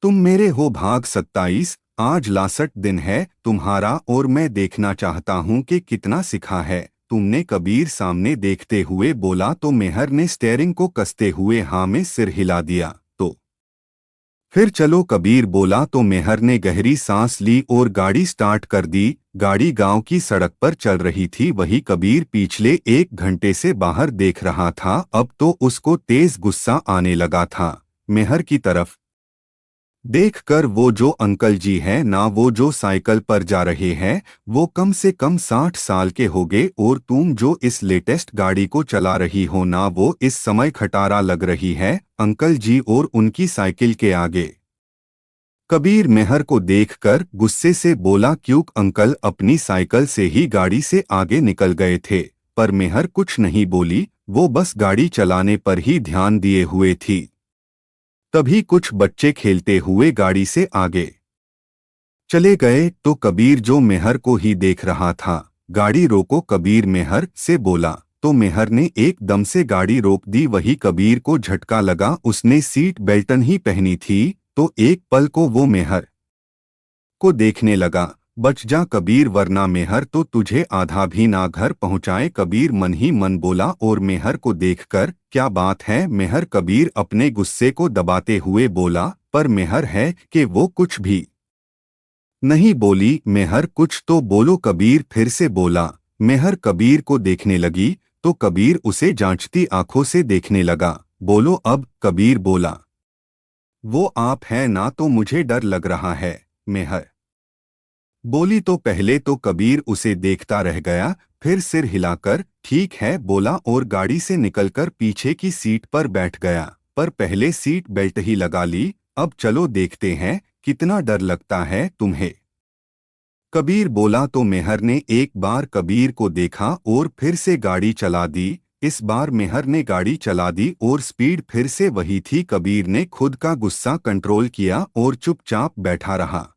तुम मेरे हो भाग 27। आज लास्ट दिन है तुम्हारा और मैं देखना चाहता हूँ कि कितना सीखा है तुमने। कबीर सामने देखते हुए बोला तो मेहर ने स्टेयरिंग को कसते हुए हाँ में सिर हिला दिया। तो फिर चलो कबीर बोला तो मेहर ने गहरी सांस ली और गाड़ी स्टार्ट कर दी। गाड़ी गांव की सड़क पर चल रही थी। वही कबीर पिछले 1 घंटे से बाहर देख रहा था। अब तो उसको तेज गुस्सा आने लगा था। मेहर की तरफ देखकर, वो जो अंकल जी हैं ना, वो जो साइकिल पर जा रहे हैं, वो कम से कम 60 साल के होंगे, और तुम जो इस लेटेस्ट गाड़ी को चला रही हो ना, वो इस समय खटारा लग रही है अंकल जी और उनकी साइकिल के आगे। कबीर मेहर को देखकर गुस्से से बोला, क्यों अंकल? अपनी साइकिल से ही गाड़ी से आगे निकल गए थे। पर मेहर कुछ नहीं बोली, वो बस गाड़ी चलाने पर ही ध्यान दिए हुए थी। तभी कुछ बच्चे खेलते हुए गाड़ी से आगे चले गए तो कबीर जो मेहर को ही देख रहा था। गाड़ी रोको, कबीर मेहर से बोला। तो मेहर ने एकदम से गाड़ी रोक दी। वही कबीर को झटका लगा। उसने सीट बेल्टन ही पहनी थी। तो एक पल को वो मेहर को देखने लगा। बच जा कबीर, वरना मेहर तो तुझे आधा भी ना घर पहुंचाए। कबीर मन ही मन बोला और मेहर को देखकर, क्या बात है मेहर? कबीर अपने गुस्से को दबाते हुए बोला। पर मेहर है कि वो कुछ भी नहीं बोली। मेहर कुछ तो बोलो, कबीर फिर से बोला। मेहर कबीर को देखने लगी तो कबीर उसे जांचती आंखों से देखने लगा। बोलो अब, कबीर बोला। वो आप है ना, तो मुझे डर लग रहा है। मेहर बोली तो पहले तो कबीर उसे देखता रह गया, फिर सिर हिलाकर ठीक है बोला और गाड़ी से निकलकर पीछे की सीट पर बैठ गया। पर पहले सीट बेल्ट ही लगा ली। अब चलो देखते हैं कितना डर लगता है तुम्हें, कबीर बोला। तो मेहर ने एक बार कबीर को देखा और फिर से गाड़ी चला दी। इस बार मेहर ने गाड़ी चला दी और स्पीड फिर से वही थी। कबीर ने खुद का गुस्सा कंट्रोल किया और चुपचाप बैठा रहा।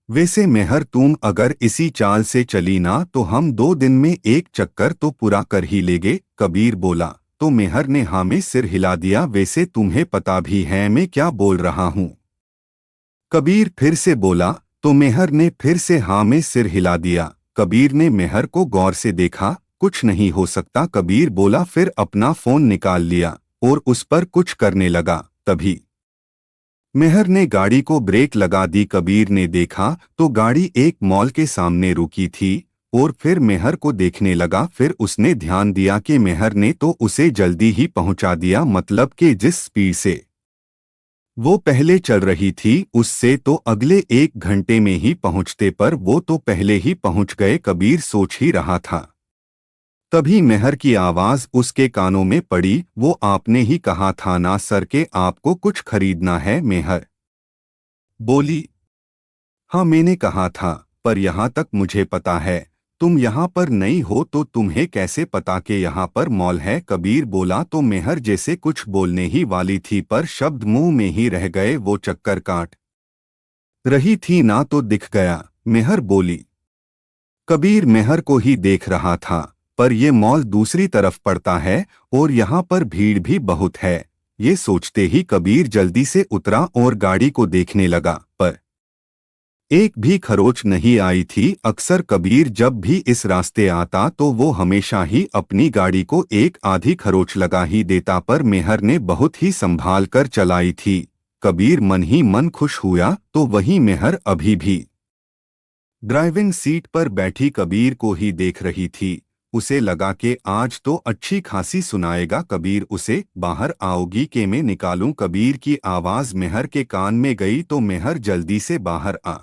वैसे मेहर, तुम अगर इसी चाल से चली ना, तो हम 2 दिन में एक चक्कर तो पूरा कर ही लेंगे, कबीर बोला। तो मेहर ने हाँ में सिर हिला दिया। वैसे तुम्हें पता भी है मैं क्या बोल रहा हूँ, कबीर फिर से बोला। तो मेहर ने फिर से हाँ में सिर हिला दिया। कबीर ने मेहर को गौर से देखा। कुछ नहीं हो सकता, कबीर बोला। फिर अपना फोन निकाल लिया और उस पर कुछ करने लगा। तभी मेहर ने गाड़ी को ब्रेक लगा दी। कबीर ने देखा तो गाड़ी एक मॉल के सामने रुकी थी और फिर मेहर को देखने लगा। फिर उसने ध्यान दिया कि मेहर ने तो उसे जल्दी ही पहुंचा दिया, मतलब कि जिस स्पीड से वो पहले चल रही थी उससे तो अगले 1 घंटे में ही पहुंचते, पर वो तो पहले ही पहुंच गए। कबीर सोच ही रहा था। तभी मेहर की आवाज उसके कानों में पड़ी। वो आपने ही कहा था ना सर के आपको कुछ खरीदना है? मेहर बोली। हाँ मैंने कहा था, पर यहाँ तक मुझे पता है तुम यहाँ पर नहीं हो, तो तुम्हें कैसे पता कि यहाँ पर मॉल है? कबीर बोला। तो मेहर जैसे कुछ बोलने ही वाली थी, पर शब्द मुंह में ही रह गए। वो चक्कर काट रही थी ना, तो दिख गया, मेहर बोली। कबीर मेहर को ही देख रहा था। पर ये मॉल दूसरी तरफ पड़ता है और यहाँ पर भीड़ भी बहुत है। ये सोचते ही कबीर जल्दी से उतरा और गाड़ी को देखने लगा, पर एक भी खरोच नहीं आई थी। अक्सर कबीर जब भी इस रास्ते आता तो वो हमेशा ही अपनी गाड़ी को एक आधी खरोच लगा ही देता, पर मेहर ने बहुत ही संभाल कर चलाई थी। कबीर मन ही मन खुश हुआ। तो वही मेहर अभी भी ड्राइविंग सीट पर बैठी कबीर को ही देख रही थी। उसे लगा कि आज तो अच्छी खासी सुनाएगा कबीर उसे। बाहर आओगी कि मैं निकालूं? कबीर की आवाज मेहर के कान में गई तो मेहर जल्दी से बाहर आ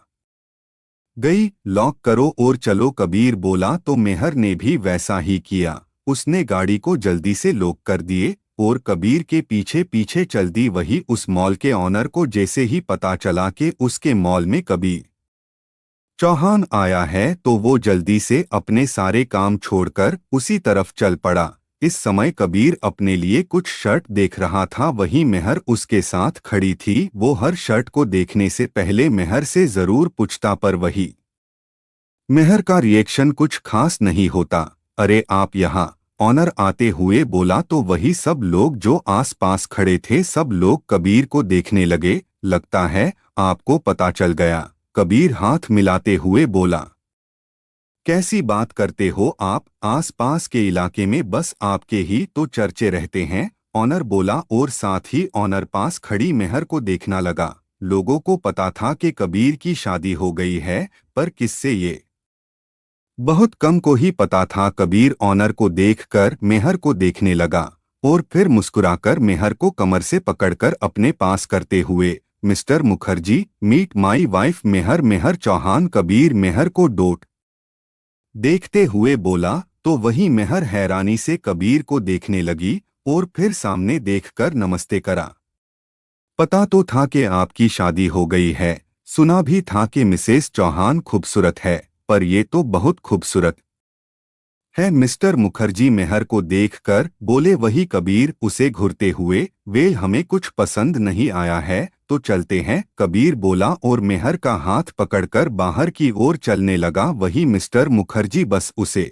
गई। लॉक करो और चलो, कबीर बोला। तो मेहर ने भी वैसा ही किया। उसने गाड़ी को जल्दी से लॉक कर दिए और कबीर के पीछे पीछे चल दी। वही उस मॉल के ऑनर को जैसे ही पता चला कि उसके मॉल में कबीर चौहान आया है, तो वो जल्दी से अपने सारे काम छोड़कर उसी तरफ चल पड़ा। इस समय कबीर अपने लिए कुछ शर्ट देख रहा था। वहीं मेहर उसके साथ खड़ी थी। वो हर शर्ट को देखने से पहले मेहर से जरूर पूछता, पर वही मेहर का रिएक्शन कुछ खास नहीं होता। अरे आप यहाँ, ऑनर आते हुए बोला। तो वही सब लोग जो आस पास खड़े थे सब लोग कबीर को देखने लगे। लगता है आपको पता चल गया। कबीर हाथ मिलाते हुए बोला। कैसी बात करते हो आप, आसपास के इलाके में बस आपके ही तो चर्चे रहते हैं। ऑनर बोला और साथ ही ऑनर पास खड़ी मेहर को देखना लगा। लोगों को पता था कि कबीर की शादी हो गई है, पर किससे ये बहुत कम को ही पता था। कबीर ऑनर को देखकर मेहर को देखने लगा और फिर मुस्कुराकर मेहर को कमर से पकड़कर अपने पास करते हुए, Mr Mukherjee, meet my wife Mehar. Mehar Chauhan Kabir Mehar को डोट देखते हुए बोला तो वही मेहर हैरानी से कबीर को देखने लगी और फिर सामने देखकर नमस्ते करा। पता तो था कि आपकी शादी हो गई है, सुना भी था कि मिसेस चौहान खूबसूरत है, पर ये तो बहुत खूबसूरत है। मिस्टर मुखर्जी मेहर को देखकर बोले। वही कबीर उसे घूरते हुए, वे हमें कुछ पसंद नहीं आया है तो चलते हैं, कबीर बोला और मेहर का हाथ पकड़कर बाहर की ओर चलने लगा। वही मिस्टर मुखर्जी बस उसे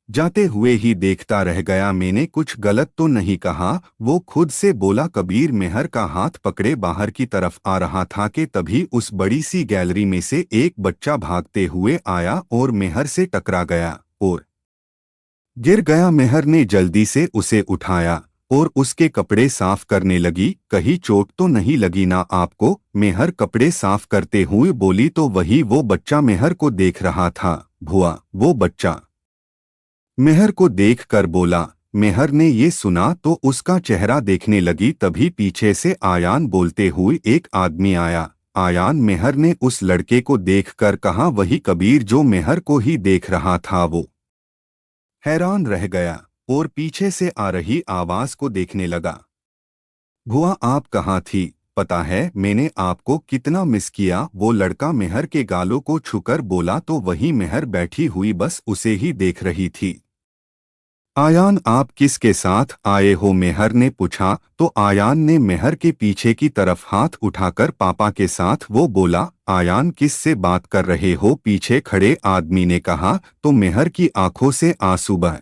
जाते हुए ही देखता रह गया। मैंने कुछ गलत तो नहीं कहा, वो खुद से बोला। कबीर मेहर का हाथ पकड़े बाहर की तरफ आ रहा था कि तभी उस बड़ी सी गैलरी में से एक बच्चा भागते हुए आया और मेहर से टकरा गया और गिर गया। मेहर ने जल्दी से उसे उठाया और उसके कपड़े साफ करने लगी। कहीं चोट तो नहीं लगी ना आपको, मेहर कपड़े साफ करते हुए बोली। तो वही वो बच्चा मेहर को देख रहा था। भुआ, वो बच्चा मेहर को देखकर बोला। मेहर ने ये सुना तो उसका चेहरा देखने लगी। तभी पीछे से आयान बोलते हुए एक आदमी आया। आयान, मेहर ने उस लड़के को देखकर कहा। वही कबीर जो मेहर को ही देख रहा था। वो हैरान रह गया और पीछे से आ रही आवाज को देखने लगा। भुआ, आप कहाँ थी? पता है मैंने आपको कितना मिस किया, वो लड़का मेहर के गालों को छूकर बोला। तो वही मेहर बैठी हुई बस उसे ही देख रही थी। आयान, आप किसके साथ आए हो? मेहर ने पूछा। तो आयान ने मेहर के पीछे की तरफ हाथ उठाकर पापा के साथ, वो बोला। आयान, किस से बात कर रहे हो? पीछे खड़े आदमी ने कहा। तो मेहर की आंखों से आंसू बह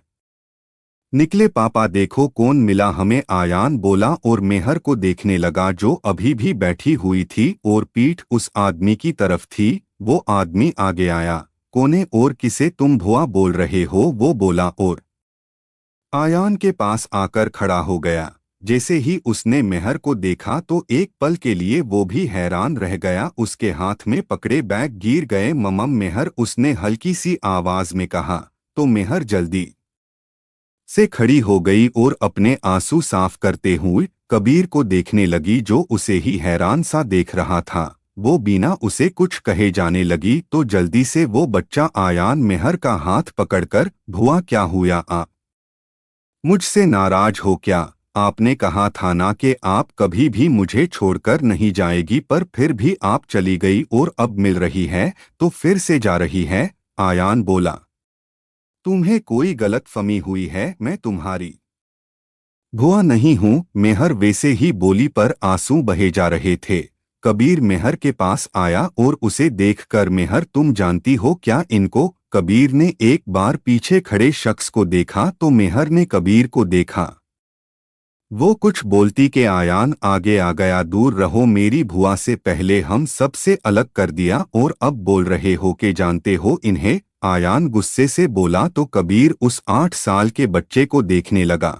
निकले। पापा देखो कौन मिला हमें, आयान बोला और मेहर को देखने लगा जो अभी भी बैठी हुई थी और पीठ उस आदमी की तरफ थी। वो आदमी आगे आया। कोने और किसे तुम भुआ बोल रहे हो? वो बोला और आयान के पास आकर खड़ा हो गया। जैसे ही उसने मेहर को देखा तो एक पल के लिए वो भी हैरान रह गया। उसके हाथ में पकड़े बैग गिर गए। ममम मेहर, उसने हल्की सी आवाज में कहा। तो मेहर जल्दी से खड़ी हो गई और अपने आंसू साफ करते हुए कबीर को देखने लगी जो उसे ही हैरान सा देख रहा था। वो बिना उसे कुछ कहे जाने लगी। तो जल्दी से वो बच्चा आयान मेहर का हाथ पकड़कर, भुआ क्या हुआ? आप मुझसे नाराज हो क्या? आपने कहा था ना कि आप कभी भी मुझे छोड़कर नहीं जाएगी, पर फिर भी आप चली गई और अब मिल रही है तो फिर से जा रही है। आयान बोला। तुम्हें कोई गलतफहमी हुई है, मैं तुम्हारी भुआ नहीं हूँ। मेहर वैसे ही बोली पर आंसू बहे जा रहे थे। कबीर मेहर के पास आया और उसे देखकर, मेहर तुम जानती हो क्या इनको? कबीर ने एक बार पीछे खड़े शख्स को देखा तो मेहर ने कबीर को देखा। वो कुछ बोलती के आयान आगे आ गया। दूर रहो, मेरी भुआ से पहले हम सबसे अलग कर दिया और अब बोल रहे हो कि जानते हो इन्हें? आयान गुस्से से बोला। तो कबीर उस 8 साल के बच्चे को देखने लगा।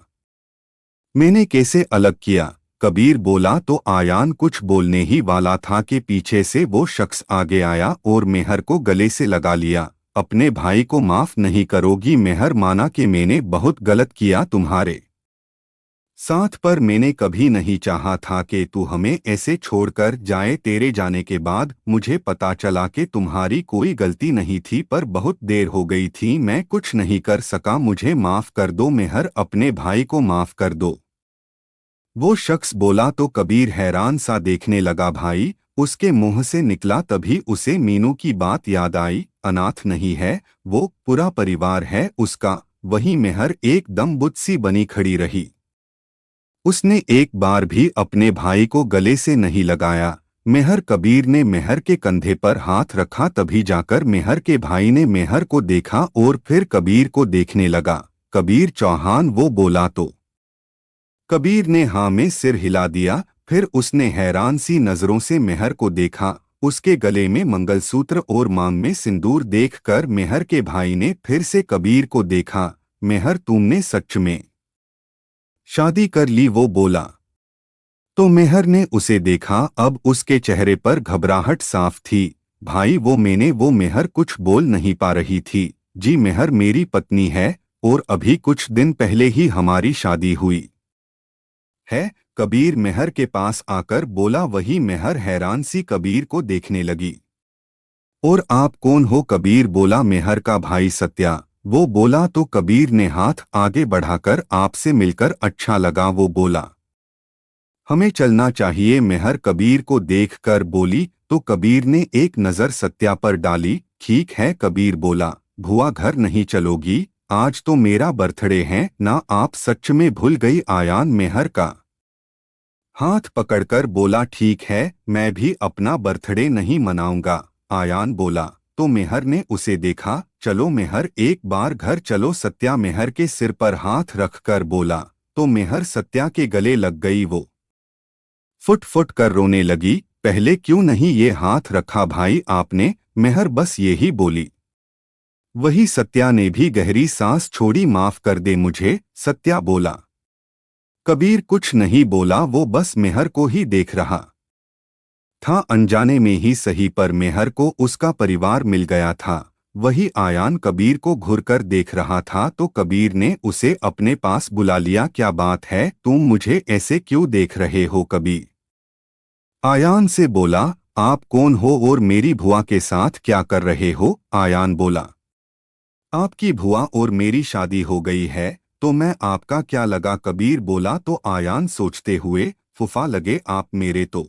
मैंने कैसे अलग किया? कबीर बोला। तो आयान कुछ बोलने ही वाला था कि पीछे से वो शख्स आगे आया और मेहर को गले से लगा लिया। अपने भाई को माफ नहीं करोगी? मेहर, माना कि मैंने बहुत गलत किया तुम्हारे साथ, पर मैंने कभी नहीं चाहा था कि तू हमें ऐसे छोड़कर जाए। तेरे जाने के बाद मुझे पता चला कि तुम्हारी कोई गलती नहीं थी, पर बहुत देर हो गई थी, मैं कुछ नहीं कर सका। मुझे माफ कर दो मेहर, अपने भाई को माफ कर दो। वो शख्स बोला। तो कबीर हैरान सा देखने लगा। भाई उसके मुंह से निकला। तभी उसे मीनू की बात याद आई। अनाथ नहीं है वो, पूरा परिवार है उसका। वही मेहर एकदम बुत सी बनी खड़ी रही। उसने एक बार भी अपने भाई को गले से नहीं लगाया। मेहर, कबीर ने मेहर के कंधे पर हाथ रखा। तभी जाकर मेहर के भाई ने मेहर को देखा और फिर कबीर को देखने लगा। कबीर चौहान, वो बोला। तो कबीर ने हाँ में सिर हिला दिया। फिर उसने हैरान सी नजरों से मेहर को देखा। उसके गले में मंगलसूत्र और मांग में सिंदूर देखकर मेहर के भाई ने फिर से कबीर को देखा। मेहर, तुमने सच में शादी कर ली? वो बोला। तो मेहर ने उसे देखा। अब उसके चेहरे पर घबराहट साफ थी। भाई, वो मेहर कुछ बोल नहीं पा रही थी। जी, मेहर मेरी पत्नी है और अभी कुछ दिन पहले ही हमारी शादी हुई है। कबीर मेहर के पास आकर बोला। वही मेहर हैरान सी कबीर को देखने लगी। और आप कौन हो? कबीर बोला। मेहर का भाई सत्या। वो बोला। तो कबीर ने हाथ आगे बढ़ाकर, आपसे मिलकर अच्छा लगा। वो बोला। हमें चलना चाहिए। मेहर कबीर को देखकर बोली। तो कबीर ने एक नज़र सत्या पर डाली। ठीक है, कबीर बोला। भुआ, घर नहीं चलोगी? आज तो मेरा बर्थडे है ना। आप सच में भूल गई? आयान मेहर का हाथ पकड़कर बोला। ठीक है, मैं भी अपना बर्थडे नहीं मनाऊंगा। आयान बोला। तो मेहर ने उसे देखा। चलो मेहर, एक बार घर चलो। सत्या मेहर के सिर पर हाथ रखकर बोला। तो मेहर सत्या के गले लग गई। वो फुट फुट कर रोने लगी। पहले क्यों नहीं ये हाथ रखा भाई आपने? मेहर बस यही बोली। वही सत्या ने भी गहरी सांस छोड़ी। माफ कर दे मुझे, सत्या बोला। कबीर कुछ नहीं बोला। वो बस मेहर को ही देख रहा था। अनजाने में ही सही, पर मेहर को उसका परिवार मिल गया था। वही आयान कबीर को घुरकर देख रहा था। तो कबीर ने उसे अपने पास बुला लिया। क्या बात है, तुम मुझे ऐसे क्यों देख रहे हो? कबीर आयान से बोला। आप कौन हो और मेरी भुआ के साथ क्या कर रहे हो? आयान बोला। आपकी भुआ और मेरी शादी हो गई है, तो मैं आपका क्या लगा? कबीर बोला। तो आयान सोचते हुए, फुफा लगे आप मेरे? तो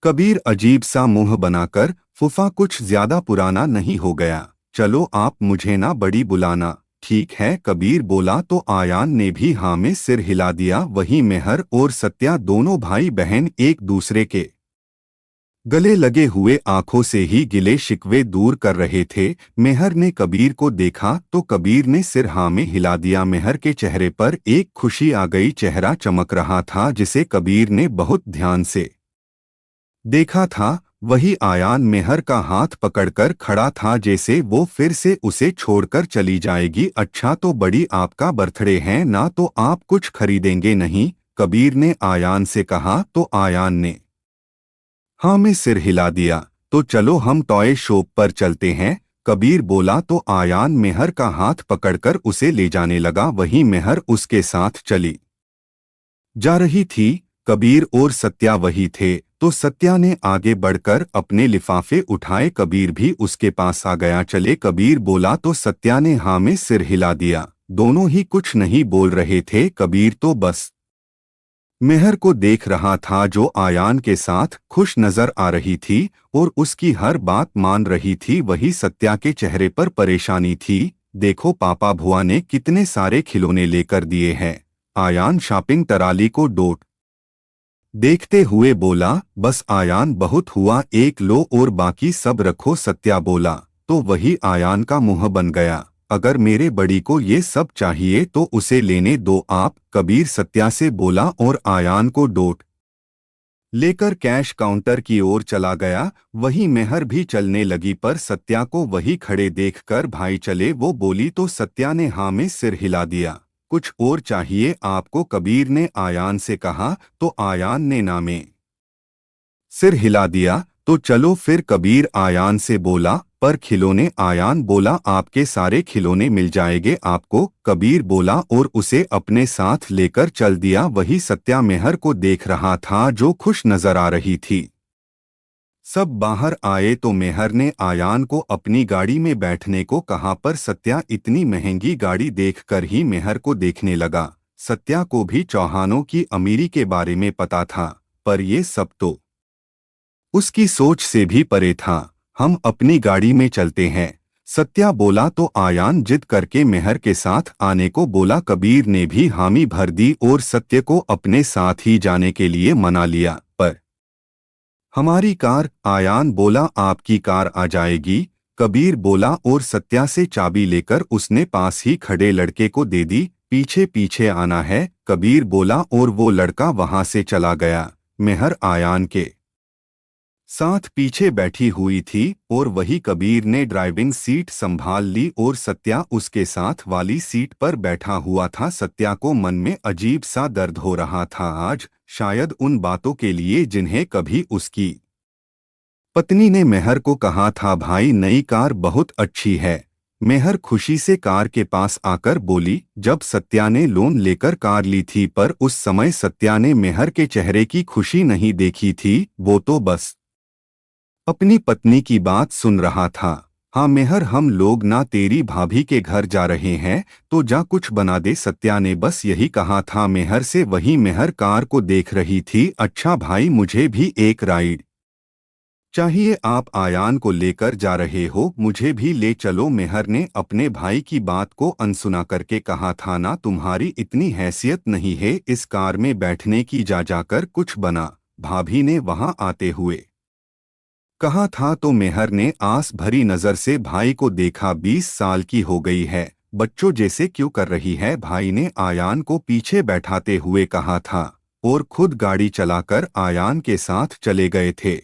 कबीर अजीब सा मुंह बनाकर, फुफा कुछ ज्यादा पुराना नहीं हो गया? चलो आप मुझे ना बड़ी बुलाना। ठीक है, कबीर बोला। तो आयान ने भी हाँ में सिर हिला दिया। वहीं मेहर और सत्या दोनों भाई बहन एक दूसरे के गले लगे हुए आंखों से ही गिले शिकवे दूर कर रहे थे। मेहर ने कबीर को देखा तो कबीर ने सिर हाँ में हिला दिया। मेहर के चेहरे पर एक खुशी आ गई। चेहरा चमक रहा था जिसे कबीर ने बहुत ध्यान से देखा था। वही आयान मेहर का हाथ पकड़कर खड़ा था, जैसे वो फिर से उसे छोड़कर चली जाएगी। अच्छा, तो बड़ी आपका बर्थडे है ना, तो आप कुछ खरीदेंगे नहीं? कबीर ने आयान से कहा। तो आयान ने हाँ में सिर हिला दिया। तो चलो हम टॉय शॉप पर चलते हैं, कबीर बोला। तो आयान मेहर का हाथ पकड़कर उसे ले जाने लगा। वहीं मेहर उसके साथ चली जा रही थी। कबीर और सत्या वही थे। तो सत्या ने आगे बढ़कर अपने लिफाफे उठाए। कबीर भी उसके पास आ गया। चले, कबीर बोला। तो सत्या ने हाँ में सिर हिला दिया। दोनों ही कुछ नहीं बोल रहे थे। कबीर तो बस मेहर को देख रहा था, जो आयान के साथ खुश नजर आ रही थी और उसकी हर बात मान रही थी। वही सत्या के चेहरे पर परेशानी थी। देखो पापा, भुआ ने कितने सारे खिलौने लेकर दिए हैं। आयान शॉपिंग ट्रॉली को डोट देखते हुए बोला। बस आयान, बहुत हुआ, एक लो और बाकी सब रखो, सत्या बोला। तो वही आयान का मुंह बन गया। अगर मेरे बड़ी को ये सब चाहिए तो उसे लेने दो आप, कबीर सत्या से बोला और आयान को डोट लेकर कैश काउंटर की ओर चला गया। वही मेहर भी चलने लगी, पर सत्या को वही खड़े देखकर भाई चले। वो बोली। तो सत्या ने हाँ में सिर हिला दिया। कुछ और चाहिए आपको? कबीर ने आयान से कहा। तो आयान ने ना में सिर हिला दिया। तो चलो फिर, कबीर आयान से बोला। पर खिलौने? आयान बोला। आपके सारे खिलौने मिल जाएंगे आपको, कबीर बोला और उसे अपने साथ लेकर चल दिया। वही सत्या मेहर को देख रहा था, जो खुश नजर आ रही थी। सब बाहर आए तो मेहर ने आयान को अपनी गाड़ी में बैठने को कहा, पर सत्या इतनी महंगी गाड़ी देखकर ही मेहर को देखने लगा। सत्या को भी चौहानों की अमीरी के बारे में पता था, पर ये सब तो उसकी सोच से भी परे था। हम अपनी गाड़ी में चलते हैं, सत्या बोला। तो आयान जिद करके मेहर के साथ आने को बोला। कबीर ने भी हामी भर दी और सत्य को अपने साथ ही जाने के लिए मना लिया। पर हमारी कार? आयान बोला। आपकी कार आ जाएगी, कबीर बोला और सत्या से चाबी लेकर उसने पास ही खड़े लड़के को दे दी। पीछे पीछे आना है, कबीर बोला और वो लड़का वहां से चला गया। मेहर आयान के साथ पीछे बैठी हुई थी और वही कबीर ने ड्राइविंग सीट संभाल ली और सत्या उसके साथ वाली सीट पर बैठा हुआ था। सत्या को मन में अजीब सा दर्द हो रहा था, आज शायद उन बातों के लिए जिन्हें कभी उसकी पत्नी ने मेहर को कहा था। भाई, नई कार बहुत अच्छी है। मेहर खुशी से कार के पास आकर बोली। जब सत्या ने लोन लेकर कार ली थी, पर उस समय सत्या ने मेहर के चेहरे की खुशी नहीं देखी थी, वो तो बस अपनी पत्नी की बात सुन रहा था। हाँ मेहर, हम लोग ना तेरी भाभी के घर जा रहे हैं, तो जा कुछ बना दे। सत्या ने बस यही कहा था मेहर से। वही मेहर कार को देख रही थी। अच्छा भाई, मुझे भी एक राइड चाहिए। आप आयान को लेकर जा रहे हो, मुझे भी ले चलो। मेहर ने अपने भाई की बात को अनसुना करके कहा था। ना तुम्हारी इतनी हैसियत नहीं है इस कार में बैठने की, जा जाकर कुछ बना, भाभी ने वहां आते हुए कहा था। तो मेहर ने आस भरी नजर से भाई को देखा। 20 साल की हो गई है, बच्चों जैसे क्यों कर रही है, भाई ने आयान को पीछे बैठाते हुए कहा था और खुद गाड़ी चलाकर आयान के साथ चले गए थे।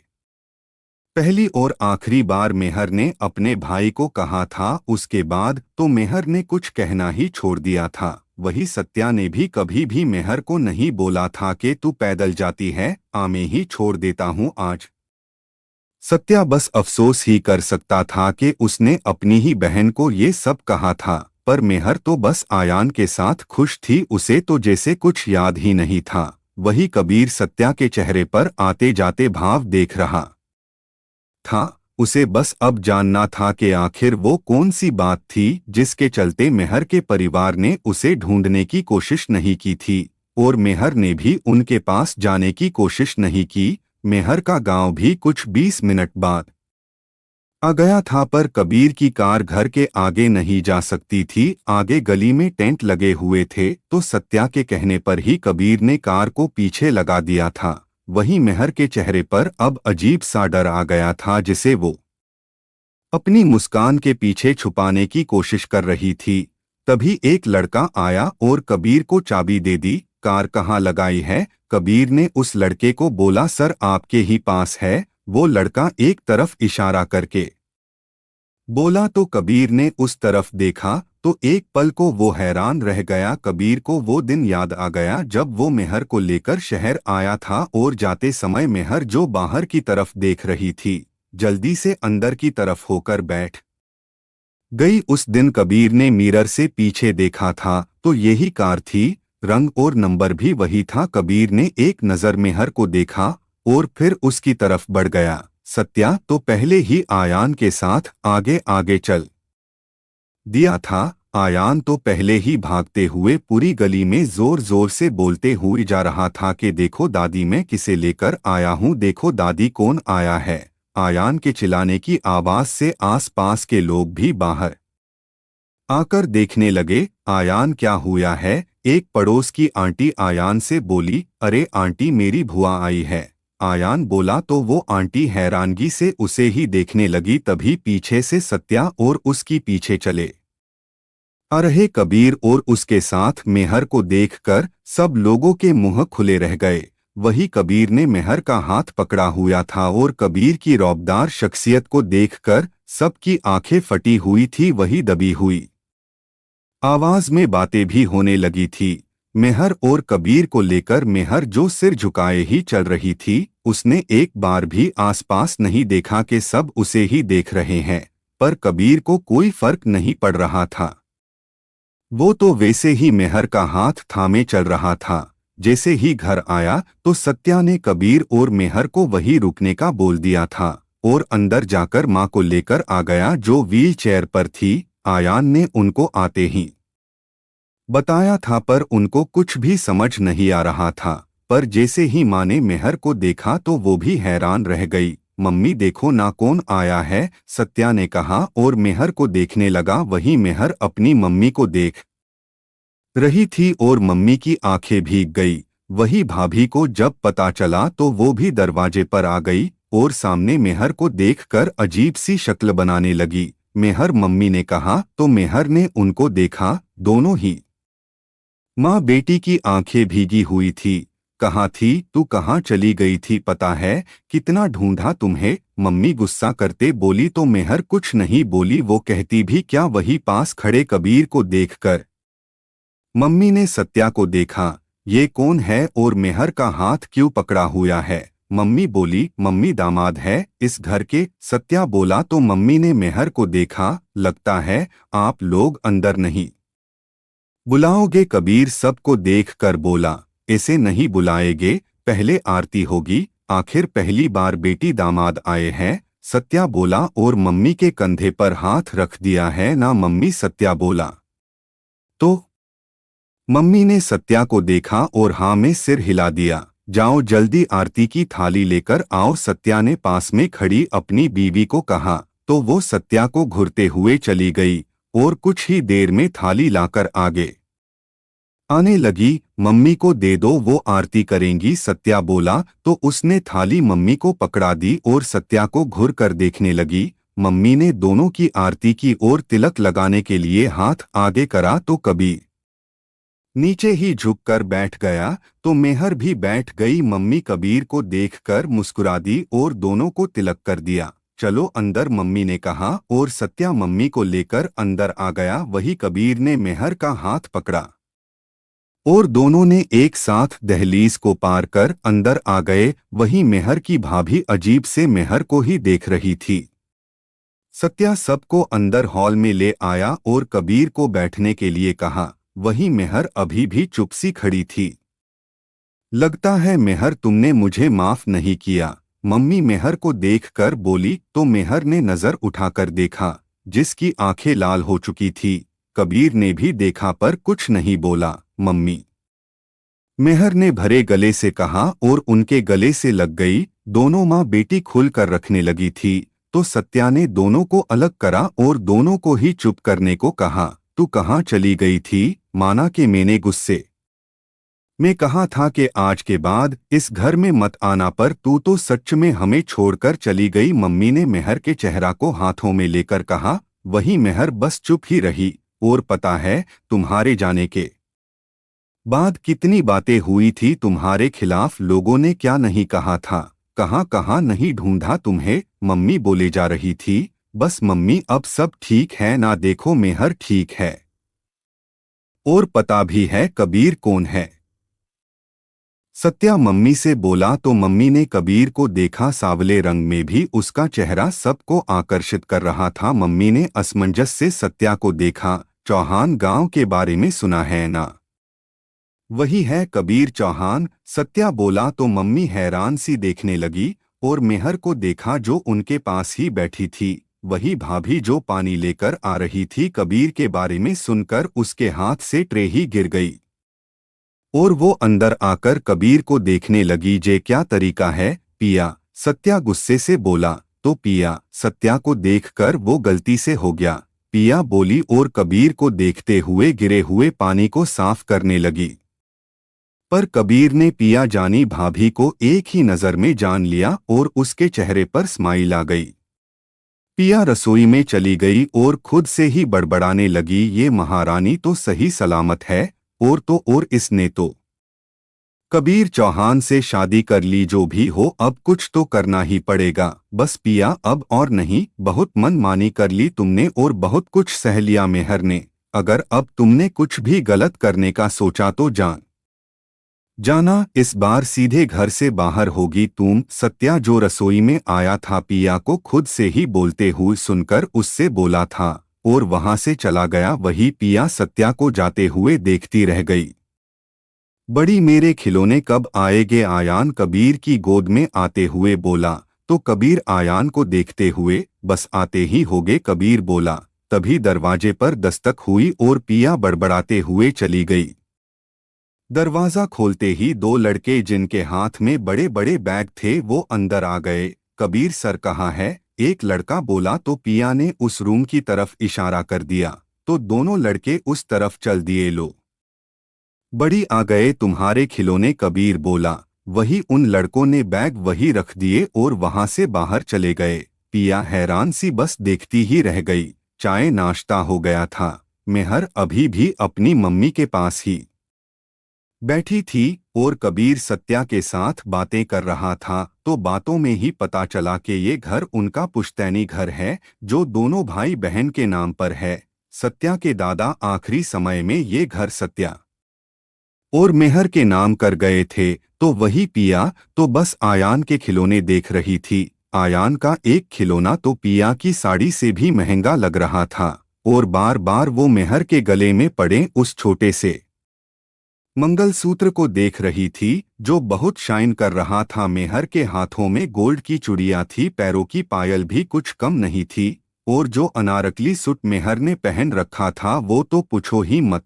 पहली और आखिरी बार मेहर ने अपने भाई को कहा था, उसके बाद तो मेहर ने कुछ कहना ही छोड़ दिया था। वही सत्या ने भी कभी भी मेहर को नहीं बोला था कि तू पैदल जाती है, मैं ही छोड़ देता हूँ आज। सत्या बस अफसोस ही कर सकता था कि उसने अपनी ही बहन को ये सब कहा था, पर मेहर तो बस आयान के साथ खुश थी। उसे तो जैसे कुछ याद ही नहीं था। वही कबीर सत्या के चेहरे पर आते जाते भाव देख रहा था। उसे बस अब जानना था कि आखिर वो कौन सी बात थी जिसके चलते मेहर के परिवार ने उसे ढूंढने की कोशिश नहीं की थी और मेहर ने भी उनके पास जाने की कोशिश नहीं की। मेहर का गांव भी कुछ 20 मिनट बाद आ गया था, पर कबीर की कार घर के आगे नहीं जा सकती थी। आगे गली में टेंट लगे हुए थे, तो सत्या के कहने पर ही कबीर ने कार को पीछे लगा दिया था। वहीं मेहर के चेहरे पर अब अजीब सा डर आ गया था, जिसे वो अपनी मुस्कान के पीछे छुपाने की कोशिश कर रही थी। तभी एक लड़का आया और कबीर को चाबी दे दी। कार कहाँ लगाई है, कबीर ने उस लड़के को बोला। सर, आपके ही पास है, वो लड़का एक तरफ इशारा करके बोला। तो कबीर ने उस तरफ देखा तो एक पल को वो हैरान रह गया। कबीर को वो दिन याद आ गया जब वो मेहर को लेकर शहर आया था और जाते समय मेहर जो बाहर की तरफ देख रही थी, जल्दी से अंदर की तरफ होकर बैठ गई। उस दिन कबीर ने मिरर से पीछे देखा था तो यही कार थी, रंग और नंबर भी वही था। कबीर ने एक नज़र मेहर को देखा और फिर उसकी तरफ बढ़ गया। सत्या तो पहले ही आयान के साथ आगे आगे चल दिया था। आयान तो पहले ही भागते हुए पूरी गली में जोर जोर से बोलते हुए जा रहा था कि देखो दादी, मैं किसे लेकर आया हूँ, देखो दादी कौन आया है। आयान के चिल्लाने की आवाज से आसपास के लोग भी बाहर आकर देखने लगे। आयान, क्या हुआ है? एक पड़ोस की आंटी आयान से बोली। अरे आंटी, मेरी भुआ आई है। आयान बोला तो वो आंटी हैरानगी से उसे ही देखने लगी। तभी पीछे से सत्या और उसकी पीछे चले आ रहे कबीर और उसके साथ मेहर को देखकर सब लोगों के मुंह खुले रह गए। वही कबीर ने मेहर का हाथ पकड़ा हुआ था और कबीर की रौबदार शख्सियत को देखकर सबकी आंखें फटी हुई थी। वही दबी हुई आवाज में बातें भी होने लगी थी। मेहर और कबीर को लेकर मेहर जो सिर झुकाए ही चल रही थी, उसने एक बार भी आसपास नहीं देखा कि सब उसे ही देख रहे हैं, पर कबीर को कोई फर्क नहीं पड़ रहा था। वो तो वैसे ही मेहर का हाथ थामे चल रहा था। जैसे ही घर आया तो सत्या ने कबीर और मेहर को वही रुकने का बोल दिया था और अंदर जाकर मां को लेकर आ गया जो व्हील चेयर पर थी। आयान ने उनको आते ही बताया था, पर उनको कुछ भी समझ नहीं आ रहा था। पर जैसे ही मां ने मेहर को देखा तो वो भी हैरान रह गई। मम्मी देखो ना कौन आया है, सत्या ने कहा और मेहर को देखने लगा। वही मेहर अपनी मम्मी को देख रही थी और मम्मी की आंखें भीग गई। वही भाभी को जब पता चला तो वो भी दरवाजे पर आ गई और सामने मेहर को देखकर अजीब सी शक्ल बनाने लगी। मेहर, मम्मी ने कहा तो मेहर ने उनको देखा। दोनों ही माँ बेटी की आंखें भीगी हुई थी। कहाँ थी तू, कहाँ चली गई थी, पता है कितना ढूंढा तुम्हें। मम्मी गुस्सा करते बोली तो मेहर कुछ नहीं बोली। वो कहती भी क्या, वही पास खड़े कबीर को देखकर मम्मी ने सत्या को देखा। ये कौन है और मेहर का हाथ क्यों पकड़ा हुआ है। मम्मी बोली मम्मी दामाद है इस घर के। सत्या बोला तो मम्मी ने मेहर को देखा। लगता है आप लोग अंदर नहीं बुलाओगे। कबीर सबको देख कर बोला ऐसे नहीं बुलाएगे, पहले आरती होगी। आखिर पहली बार बेटी दामाद आए हैं। सत्या बोला और मम्मी के कंधे पर हाथ रख दिया है ना। मम्मी सत्या बोला तो मम्मी ने सत्या को देखा और हाँ में सिर हिला दिया। जाओ जल्दी आरती की थाली लेकर आओ। सत्या ने पास में खड़ी अपनी बीवी को कहा तो वो सत्या को घुरते हुए चली गई और कुछ ही देर में थाली लाकर आगे आने लगी। मम्मी को दे दो, वो आरती करेंगी। सत्या बोला तो उसने थाली मम्मी को पकड़ा दी और सत्या को घुर कर देखने लगी। मम्मी ने दोनों की आरती की और तिलक लगाने के लिए हाथ आगे करा तो कबीर नीचे ही झुककर बैठ गया तो मेहर भी बैठ गई। मम्मी कबीर को देखकर मुस्कुरा दी और दोनों को तिलक कर दिया। चलो अंदर, मम्मी ने कहा और सत्या मम्मी को लेकर अंदर आ गया। वही कबीर ने मेहर का हाथ पकड़ा और दोनों ने एक साथ दहलीज को पार कर अंदर आ गए। वही मेहर की भाभी अजीब से मेहर को ही देख रही थी। सत्या सबको अंदर हॉल में ले आया और कबीर को बैठने के लिए कहा। वही मेहर अभी भी चुप सी खड़ी थी। लगता है मेहर तुमने मुझे माफ नहीं किया, मम्मी मेहर को देखकर बोली तो मेहर ने नजर उठाकर देखा जिसकी आंखें लाल हो चुकी थी। कबीर ने भी देखा पर कुछ नहीं बोला। मम्मी मेहर ने भरे गले से कहा और उनके गले से लग गई। दोनों माँ बेटी खुल कर रखने लगी थी तो सत्या ने दोनों को अलग करा और दोनों को ही चुप करने को कहा। तू कहाँ चली गई थी? माना कि मैंने गुस्से में कहा था कि आज के बाद इस घर में मत आना, पर तू तो सच में हमें छोड़कर चली गई। मम्मी ने मेहर के चेहरा को हाथों में लेकर कहा। वही मेहर बस चुप ही रही। और पता है तुम्हारे जाने के बाद कितनी बातें हुई थी तुम्हारे खिलाफ, लोगों ने क्या नहीं कहा था, कहाँ कहाँ नहीं ढूंढा तुम्हें। मम्मी बोले जा रही थी। बस मम्मी अब सब ठीक है ना, देखो मेहर ठीक है और पता भी है कबीर कौन है। सत्या मम्मी से बोला तो मम्मी ने कबीर को देखा। सांवले रंग में भी उसका चेहरा सबको आकर्षित कर रहा था। मम्मी ने असमंजस से सत्या को देखा। चौहान गांव के बारे में सुना है ना? वही है कबीर चौहान। सत्या बोला तो मम्मी हैरान सी देखने लगी और मेहर को देखा जो उनके पास ही बैठी थी। वही भाभी जो पानी लेकर आ रही थी। कबीर के बारे में सुनकर उसके हाथ से ट्रे ही गिर गई और वो अंदर आकर कबीर को देखने लगी। जे क्या तरीका है पिया? सत्या गुस्से से बोला तो पिया? सत्या को देखकर वो गलती से हो गया, पिया बोली और कबीर को देखते हुए गिरे हुए पानी को साफ करने लगी। पर कबीर ने पिया जानी भाभी को एक ही नजर में जान लिया और उसके चेहरे पर स्माइल आ गई। पिया रसोई में चली गई और खुद से ही बड़बड़ाने लगी। ये महारानी तो सही सलामत है और तो और इसने तो कबीर चौहान से शादी कर ली। जो भी हो अब कुछ तो करना ही पड़ेगा। बस पिया अब और नहीं, बहुत मनमानी कर ली तुमने और बहुत कुछ सह लिया मेहर ने। अगर अब तुमने कुछ भी गलत करने का सोचा तो जाना इस बार सीधे घर से बाहर होगी तुम। सत्या जो रसोई में आया था पिया को खुद से ही बोलते हुए सुनकर उससे बोला था और वहां से चला गया। वही पिया सत्या को जाते हुए देखती रह गई। बड़ी मेरे खिलौने कब आएगे? आयान कबीर की गोद में आते हुए बोला तो कबीर आयान को देखते हुए बस आते ही होगे कबीर बोला। तभी दरवाजे पर दस्तक हुई और पिया बड़बड़ाते हुए चली गई। दरवाजा खोलते ही दो लड़के जिनके हाथ में बड़े बड़े बैग थे वो अंदर आ गए। कबीर सर कहाँ है? एक लड़का बोला तो पिया ने उस रूम की तरफ इशारा कर दिया तो दोनों लड़के उस तरफ चल दिए। लो बड़ी आ गए तुम्हारे खिलौने, कबीर बोला। वही उन लड़कों ने बैग वही रख दिए और वहां से बाहर चले गए। पिया हैरान सी बस देखती ही रह गई। चाय नाश्ता हो गया था। मेहर अभी भी अपनी मम्मी के पास ही बैठी थी और कबीर सत्या के साथ बातें कर रहा था, तो बातों में ही पता चला कि ये घर उनका पुश्तैनी घर है जो दोनों भाई बहन के नाम पर है। सत्या के दादा आखिरी समय में ये घर सत्या और मेहर के नाम कर गए थे, तो वही पिया तो बस आयान के खिलौने देख रही थी। आयान का एक खिलौना तो पिया की साड़ी से भी महंगा लग रहा था और बार बार वो मेहर के गले में पड़े उस छोटे से मंगलसूत्र को देख रही थी जो बहुत शाइन कर रहा था। मेहर के हाथों में गोल्ड की चूड़ियां थी, पैरों की पायल भी कुछ कम नहीं थी, और जो अनारकली सूट मेहर ने पहन रखा था वो तो पूछो ही मत।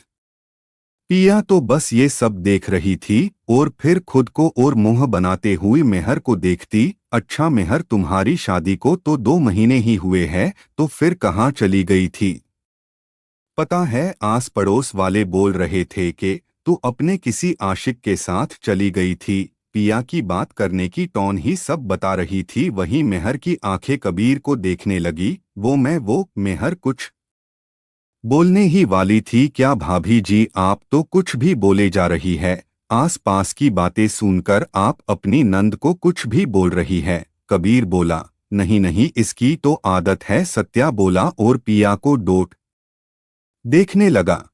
पिया तो बस ये सब देख रही थी और फिर खुद को और मुंह बनाते हुए मेहर को देखती। अच्छा मेहर, तुम्हारी शादी को तो 2 महीने ही हुए हैं, तो फिर कहाँ चली गई थी? पता है आस पड़ोस वाले बोल रहे थे कि तू अपने किसी आशिक के साथ चली गई थी। पिया की बात करने की टोन ही सब बता रही थी। वही मेहर की आंखें कबीर को देखने लगी। वो मेहर कुछ बोलने ही वाली थी। क्या भाभी जी, आप तो कुछ भी बोले जा रही है। आस पास की बातें सुनकर आप अपनी नंद को कुछ भी बोल रही है। कबीर बोला, नहीं नहीं, इसकी तो आदत है। सत्या बोला और पिया को डोट देखने लगा।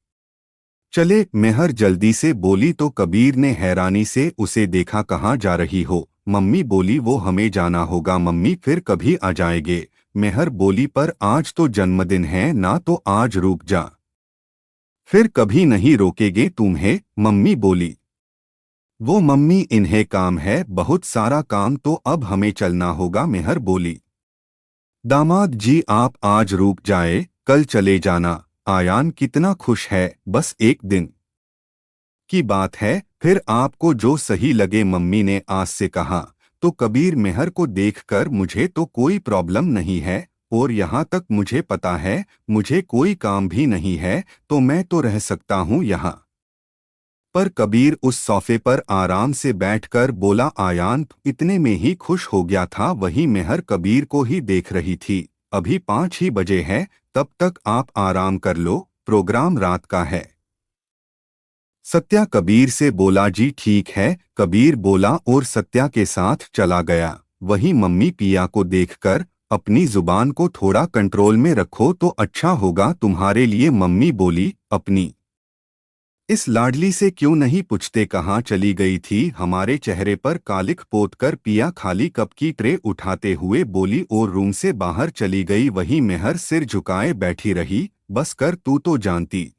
चले, मेहर जल्दी से बोली। तो कबीर ने हैरानी से उसे देखा। कहाँ जा रही हो? मम्मी बोली, वो हमें जाना होगा मम्मी, फिर कभी आ जाएंगे। मेहर बोली, पर आज तो जन्मदिन है ना, तो आज रुक जा, फिर कभी नहीं रोकेंगे तुम्हें। मम्मी बोली, वो मम्मी, इन्हें काम है, बहुत सारा काम, तो अब हमें चलना होगा। मेहर बोली, दामाद जी आप आज रुक जाए, कल चले जाना। आयान कितना खुश है, बस एक दिन की बात है, फिर आपको जो सही लगे। मम्मी ने आस से कहा। तो कबीर मेहर को देखकर, मुझे तो कोई प्रॉब्लम नहीं है और यहाँ तक मुझे पता है मुझे कोई काम भी नहीं है, तो मैं तो रह सकता हूँ यहाँ पर। कबीर उस सोफे पर आराम से बैठकर बोला। आयान इतने में ही खुश हो गया था। वही मेहर कबीर को ही देख रही थी। अभी 5 ही बजे हैं, तब तक आप आराम कर लो, प्रोग्राम रात का है। सत्या कबीर से बोला, जी ठीक है। कबीर बोला और सत्या के साथ चला गया। वही मम्मी पिया को देखकर, अपनी जुबान को थोड़ा कंट्रोल में रखो तो अच्छा होगा तुम्हारे लिए। मम्मी बोली, अपनी इस लाडली से क्यों नहीं पूछते कहाँ चली गई थी? हमारे चेहरे पर कालिख पोतकर पिया खाली कप की ट्रे उठाते हुए बोली और रूम से बाहर चली गई। वही मेहर सिर झुकाए बैठी रही। बस कर, तू तो जानती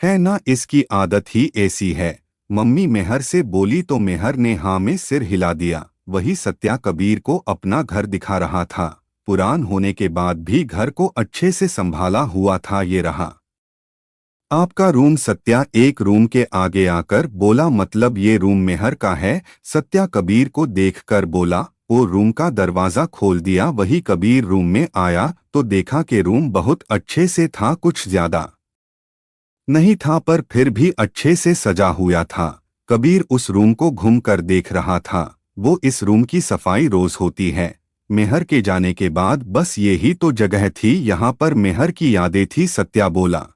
है ना इसकी आदत ही ऐसी है। मम्मी मेहर से बोली तो मेहर ने हाँ में सिर हिला दिया। वही सत्या कबीर को अपना घर दिखा रहा था। पुरान होने के बाद भी घर को अच्छे से संभाला हुआ था। ये रहा आपका रूम। सत्या एक रूम के आगे आकर बोला, मतलब ये रूम मेहर का है? सत्या कबीर को देखकर बोला और रूम का दरवाजा खोल दिया। वही कबीर रूम में आया तो देखा कि रूम बहुत अच्छे से था, कुछ ज्यादा नहीं था पर फिर भी अच्छे से सजा हुआ था। कबीर उस रूम को घूम कर देख रहा था। वो इस रूम की सफाई रोज होती है। मेहर के जाने के बाद बस ये ही तो जगह थी, यहाँ पर मेहर की यादें थी। सत्या बोला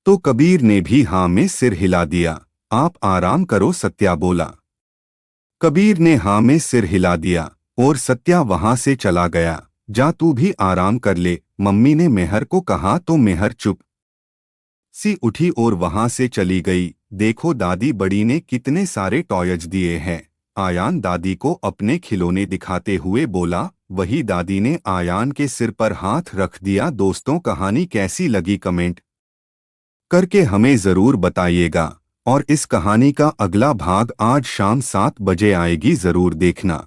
तो कबीर ने भी हाँ में सिर हिला दिया। आप आराम करो, सत्या बोला। कबीर ने हाँ में सिर हिला दिया और सत्या वहां से चला गया। जा, तू भी आराम कर ले, मम्मी ने मेहर को कहा। तो मेहर चुप सी उठी और वहां से चली गई। देखो दादी बड़ी ने कितने सारे टॉयज दिए हैं। आयान दादी को अपने खिलौने दिखाते हुए बोला। वही दादी ने आयान के सिर पर हाथ रख दिया। दोस्तों, कहानी कैसी लगी कमेंट करके हमें ज़रूर बताइएगा और इस कहानी का अगला भाग आज शाम 7 बजे आएगी, ज़रूर देखना।